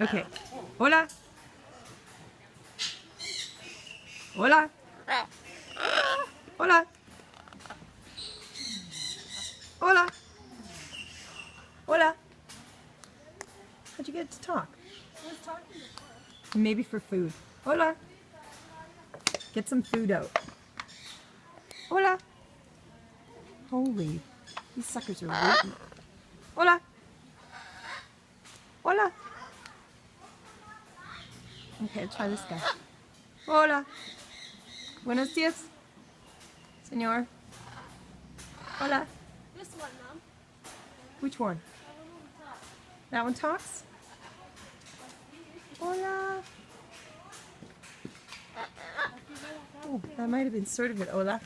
Okay. Hola. Hola. Hola. Hola. Hola. How'd you get it to talk? I was talking before. Maybe for food. Hola. Get some food out. Hola. Holy. These suckers are waiting. Hola. Hola. Okay, try this guy. Hola. Buenos dias, señor. Hola. This one, Mom. Which one? That one talks? Hola. Oh, that might have been sort of it. Hola.